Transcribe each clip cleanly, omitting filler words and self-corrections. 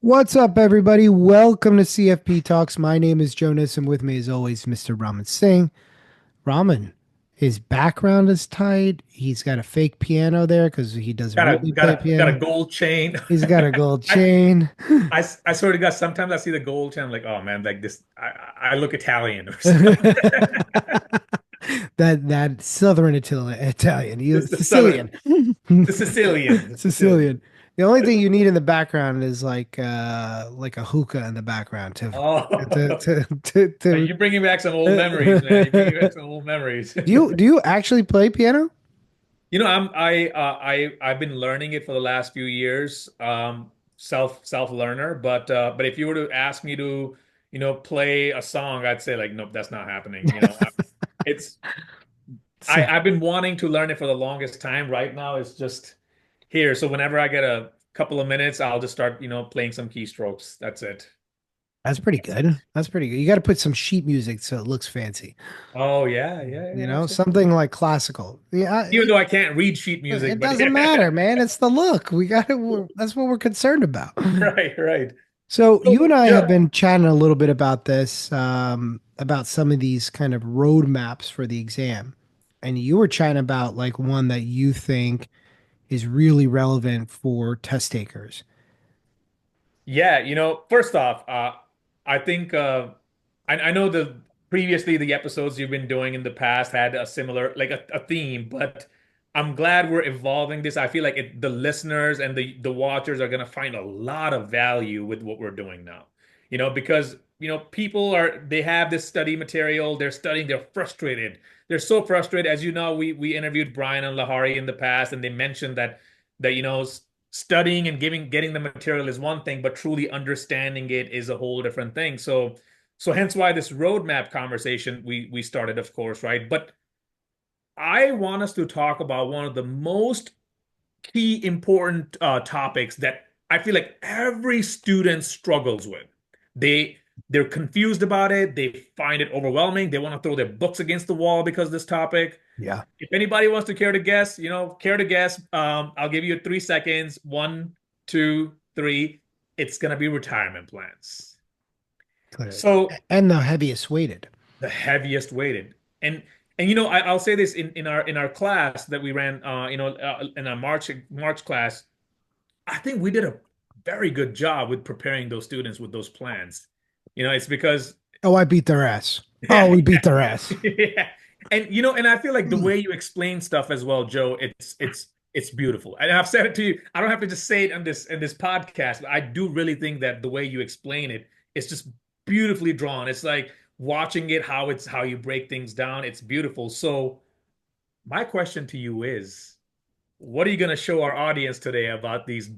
What's up, everybody? Welcome to CFP Talks. My name is Jonas, and with me, as always, Mr. Raman Singh. Raman, his background is tight. He's got a fake piano there because he doesn't Got a really got play a got a piano. gold chain. He's got a gold I, chain. I swear to God, sometimes I see the gold chain. I'm like, oh man, like this. I look Italian or something. That Southern Italian, you This the Sicilian, southern, the Sicilian, the Sicilian. Sicilian. The only thing you need in the background is like a hookah in the background to Oh, to to, to you're bringing back some old memories, man. You're bringing back some old memories. do you actually play piano? I've been learning it for the last few years. Self learner, but if you were to ask me to, play a song, I'd say like, nope, that's not happening. It's I've been wanting to learn it for the longest time. Right now, it's just here. So whenever I get a couple of minutes, I'll just start, playing some keystrokes. That's it. That's pretty good. That's pretty good. You got to put some sheet music so it looks fancy. Oh yeah, yeah, You yeah, know, absolutely. something like classical. Yeah, Even though I can't read sheet music, it but doesn't matter, man. It's the look. We got to. That's what we're concerned about. right, right. So you So and I have yeah, been chatting a little bit about this, about some of these kind of roadmaps for the exam, and you were chatting about like one that you think is really relevant for test takers. yeah. First off, I think I know the previously the episodes you've been doing in the past had a similar like a theme, but I'm glad we're evolving this. I feel like the listeners and the watchers are gonna find a lot of value with what we're doing now. Because people they have this study material, they're studying, they're frustrated. They're so frustrated. As you know, we interviewed Brian and Lahari in the past, and they mentioned that studying and getting the material is one thing, but truly understanding it is a whole different thing. So hence why this roadmap conversation we started, of course, right? But I want us to talk about one of the most key important topics that I feel like every student struggles with. They they're confused about it. They find it overwhelming. They want to throw their books against the wall because of this topic. Yeah. If anybody wants to care to guess, care to guess, I'll give you 3 seconds. One, two, three. It's gonna be retirement plans. Clearly. So And the heaviest weighted. the heaviest weighted, and I'll say this in our class that we ran, in our March class. I think we did a very good job with preparing those students with those plans. It's because Oh, I beat their ass. Oh, yeah, we beat their ass. yeah. And I feel like the way you explain stuff as well, Joe, it's beautiful. And I've said it to you. I don't have to just say it on this podcast, but I do really think that the way you explain it, it's just beautifully drawn. It's like watching it, how you break things down. It's beautiful. So my question to you is, what are you going to show our audience today about these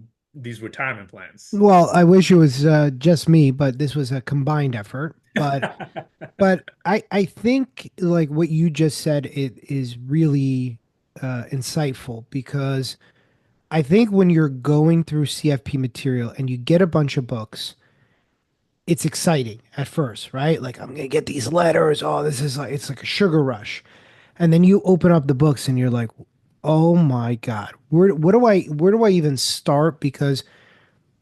retirement plans? Well, I wish it was just me, but this was a combined effort. But I think like what you just said, it is really insightful because I think when you're going through CFP material and you get a bunch of books, it's exciting at first, right? Like I'm gonna get these letters. Oh, this is like it's like a sugar rush. And then you open up the books and you're like, oh my God, where do I even start? Because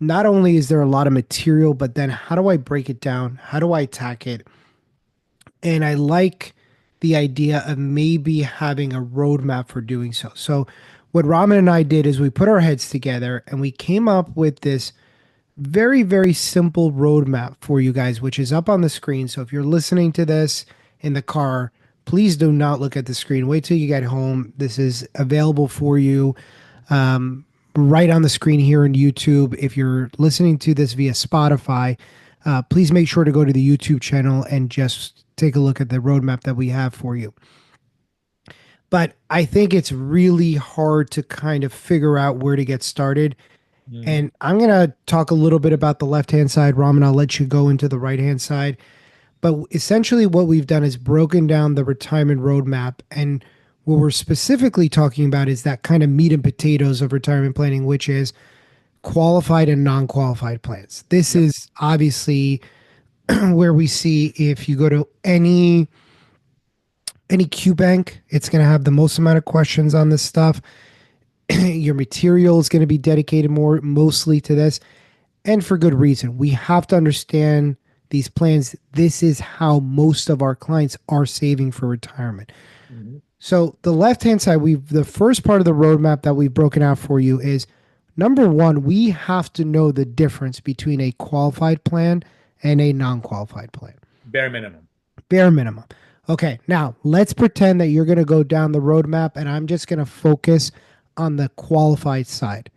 not only is there a lot of material, but then how do I break it down? How do I attack it? And I like the idea of maybe having a roadmap for doing so. So what Raman and I did is we put our heads together and we came up with this very, very simple roadmap for you guys, which is up on the screen. So if you're listening to this in the car, please do not look at the screen. Wait till you get home. This is available for you right on the screen here in YouTube. If you're listening to this via Spotify, please make sure to go to the YouTube channel and just take a look at the roadmap that we have for you. But I think it's really hard to kind of figure out where to get started. Mhm. And I'm going to talk a little bit about the left hand side, Raman. I'll let you go into the right hand side. But essentially, what we've done is broken down the retirement roadmap. And what we're specifically talking about is that kind of meat and potatoes of retirement planning, which is qualified and non qualified plans. This Yep. is obviously where we see if you go to any Q bank, it's going to have the most amount of questions on this stuff. Your material is going to be dedicated mostly to this. And for good reason. We have to understand these plans. This is how most of our clients are saving for retirement. Mhm. So the left hand side, the first part of the roadmap that we've broken out for you is number one, we have to know the difference between a qualified plan and a non-qualified plan. Bare minimum. Bare minimum. Okay, now let's pretend that you're going to go down the roadmap and I'm just going to focus on the qualified side.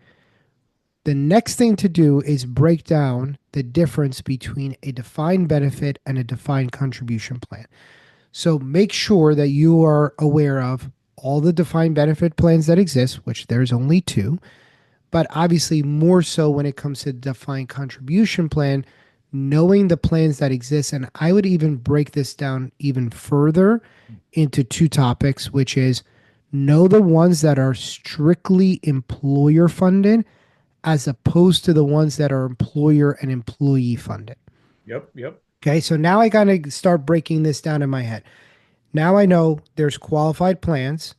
The next thing to do is break down the difference between a defined benefit and a defined contribution plan. So make sure that you are aware of all the defined benefit plans that exist, which there's only two, but obviously more so when it comes to defined contribution plan, knowing the plans that exist. And I would even break this down even further into two topics, which is know the ones that are strictly employer funded as opposed to the ones that are employer and employee funded. Yep, yep. Okay, so now I got to start breaking this down in my head. Now I know there's qualified plans.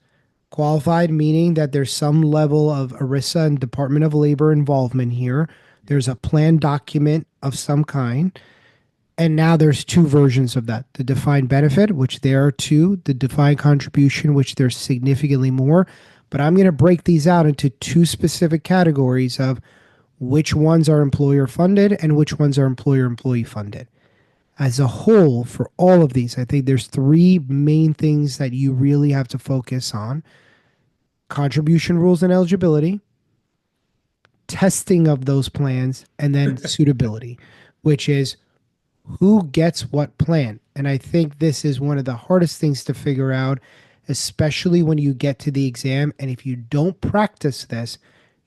Qualified meaning that there's some level of ERISA and Department of Labor involvement here. There's a plan document of some kind. And now there's two versions of that. The defined benefit, which there are two, the defined contribution, which there's significantly more. But I'm going to break these out into two specific categories of which ones are employer funded and which ones are employer employee funded. As a whole, for all of these, I think there's three main things that you really have to focus on: contribution rules and eligibility, testing of those plans, and then suitability, which is who gets what plan. And I think this is one of the hardest things to figure out, especially when you get to the exam. And if you don't practice this,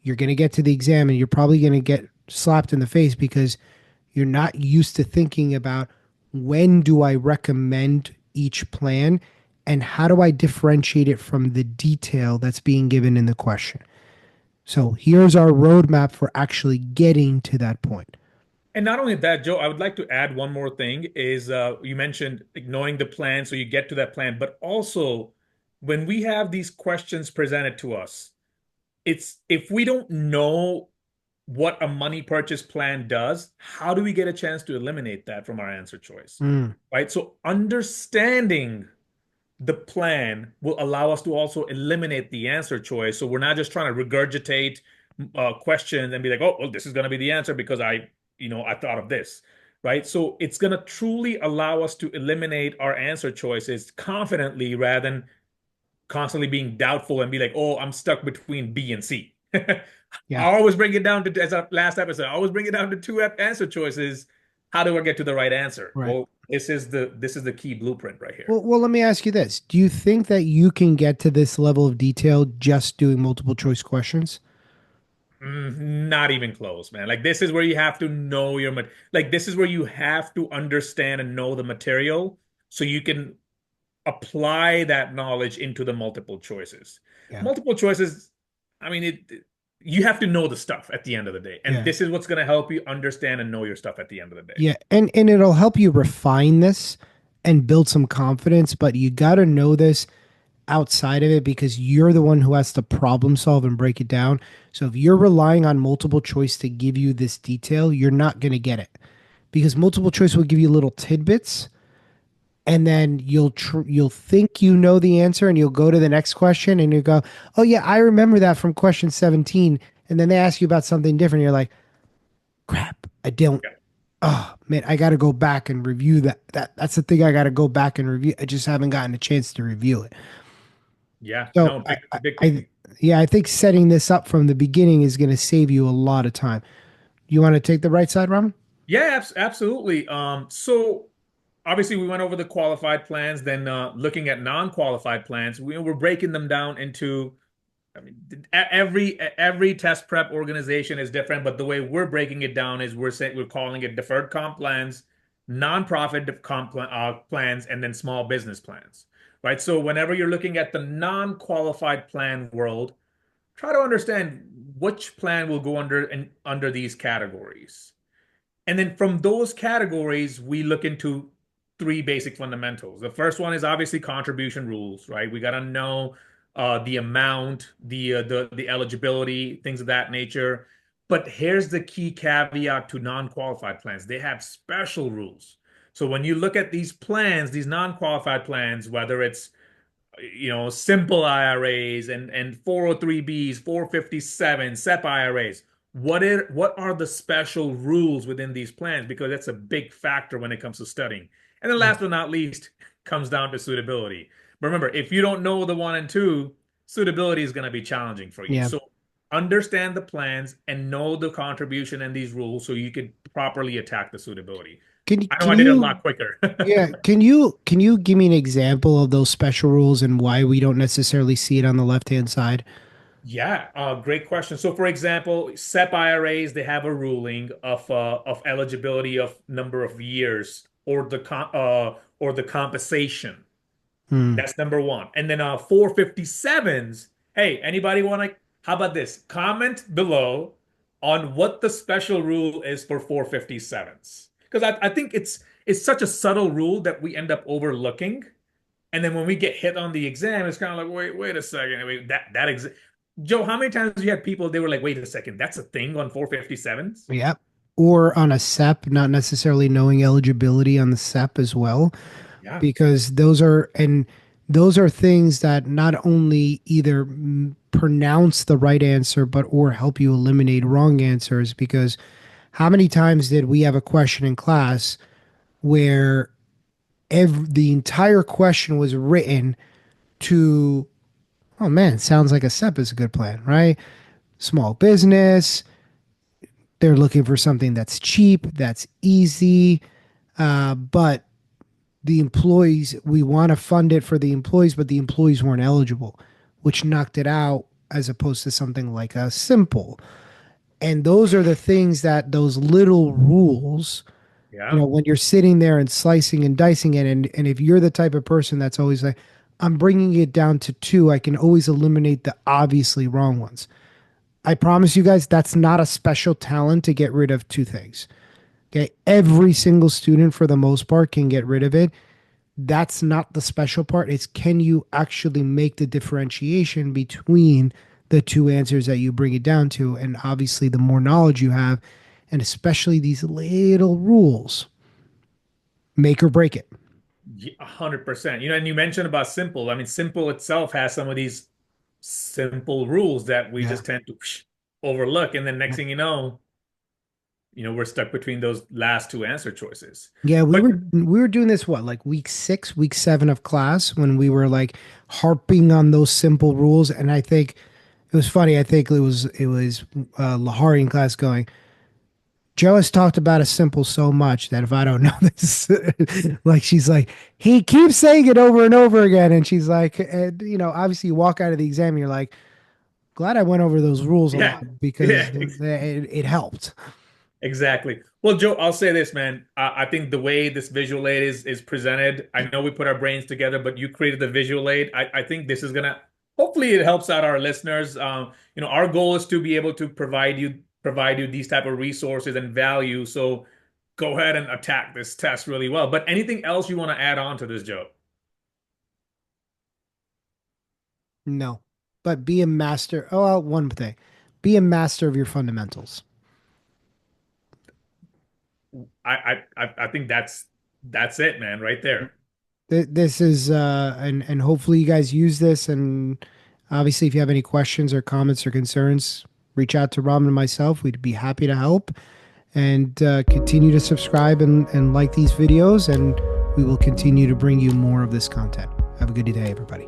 you're going to get to the exam and you're probably going to get slapped in the face because you're not used to thinking about when do I recommend each plan and how do I differentiate it from the detail that's being given in the question. So here's our roadmap for actually getting to that point. And not only that, Joe, I would like to add one more thing is you mentioned knowing the plan so you get to that plan, but also when we have these questions presented to us, it's if we don't know what a money purchase plan does, how do we get a chance to eliminate that from our answer choice? Mm, Right? So understanding the plan will allow us to also eliminate the answer choice. So we're not just trying to regurgitate questions and be like, oh, well, this is going to be the answer because I thought of this, right? So it's going to truly allow us to eliminate our answer choices confidently rather than constantly being doubtful and be like, oh, I'm stuck between B and C. I yeah, always bring it down to, as our last episode, I always bring it down to two answer choices. How do I get to the right answer? right. Well, this is the key blueprint right here. Well, let me ask you this. Do you think that you can get to this level of detail just doing multiple choice questions? Not even close, man. Like this is where you have to know like this is where you have to understand and know the material so you can apply that knowledge into the multiple choices. Yeah. Multiple choices, I mean you have to know the stuff at the end of the day. And Yeah. this is what's going to help you understand and know your stuff at the end of the day. Yeah. And it'll help you refine this and build some confidence, but you got to know this outside of it because you're the one who has to problem solve and break it down. So if you're relying on multiple choice to give you this detail, you're not going to get it because multiple choice will give you little tidbits and then you'll think you know the answer and you'll go to the next question and you go, "Oh yeah, I remember that from question 17." And then they ask you about something different. You're like, "Crap, I don't. Yeah. Oh man, I got to go back and review that's the thing I got to go back and review. I just haven't gotten a chance to review it." Yeah. So No, big I thing. yeah, I think setting this up from the beginning is going to save you a lot of time. You want to take the right side, Ram? Yeah, absolutely. So obviously we went over the qualified plans, then looking at non-qualified plans, we're breaking them down into I mean, every test prep organization is different, but the way we're breaking it down is we're calling it deferred comp plans, nonprofit plans, and then small business plans, right? So whenever you're looking at the non-qualified plan world, try to understand which plan will go under these categories. And then from those categories, we look into three basic fundamentals. The first one is obviously contribution rules, right? We got to know the amount, the eligibility, things of that nature. But here's the key caveat to non-qualified plans. They have special rules. So when you look at these plans, these non-qualified plans, whether it's simple IRAs and 403Bs, 457, SEP IRAs. What are the special rules within these plans? Because that's a big factor when it comes to studying. And then Yeah. last but not least, comes down to suitability. But remember, if you don't know the one and two, suitability is going to be challenging for you. Yeah. So understand the plans and know the contribution and these rules so you can properly attack the suitability. I know Can I did it a you lot quicker. yeah, can you give me an example of those special rules and why we don't necessarily see it on the left-hand side? Yeah, great question. So, for example, SEP IRAs, they have a ruling of eligibility of number of years or the compensation. Hmm. That's number one. And then 457s. Hey, anybody want to? How about this? Comment below on what the special rule is for 457s. Because I think it's such a subtle rule that we end up overlooking. And then when we get hit on the exam, it's kind of like, wait a second, wait, that exam. Joe, how many times you had people they were like, wait a second, that's a thing on 457s? Yeah. Or on a SEP, not necessarily knowing eligibility on the SEP as well, Yeah, because those are things that not only either pronounce the right answer, but or help you eliminate wrong answers. Because how many times did we have a question in class where the entire question was written to, oh man, it sounds like a SEP is a good plan, right? Small business, they're looking for something that's cheap, that's easy, but the employees, we want to fund it for the employees, but the employees weren't eligible, which knocked it out as opposed to something like a simple. And those are the things that those little rules, yeah. when you're sitting there and slicing and dicing it, and if you're the type of person that's always like, I'm bringing it down to two, I can always eliminate the obviously wrong ones. I promise you guys, that's not a special talent to get rid of two things. Okay. Every single student, for the most part, can get rid of it. That's not the special part. It's can you actually make the differentiation between the two answers that you bring it down to? And obviously, the more knowledge you have, and especially these little rules, make or break it. 100%. And you mentioned about simple. I mean, simple itself has some of these simple rules that we Yeah. just tend to overlook. And then next thing we're stuck between those last two answer choices. Yeah, But we were doing this what, like week 6, week 7 of class, when we were like harping on those simple rules. And I think it was funny. I think it was Lahari in class going, Joe has talked about a simple so much that if I don't know this, like she's like, he keeps saying it over and over again. And she's like, and, obviously you walk out of the exam and you're like, glad I went over those rules a yeah, lot because yeah, it helped. exactly. Well, Joe, I'll say this, man. I think the way this visual aid is presented, I know we put our brains together, but you created the visual aid. I think this is gonna hopefully it helps out our listeners. Our goal is to be able to provide you these type of resources and value. So go ahead and attack this test really well. But anything else you want to add on to this, Joe? No, but be a master. Oh, well, one thing, be a master of your fundamentals. I think that's it, man, right there. This is and hopefully you guys use this, and obviously if you have any questions or comments or concerns, reach out to Raman and myself. We'd be happy to help, and continue to subscribe and like these videos, and we will continue to bring you more of this content. Have a good day, everybody.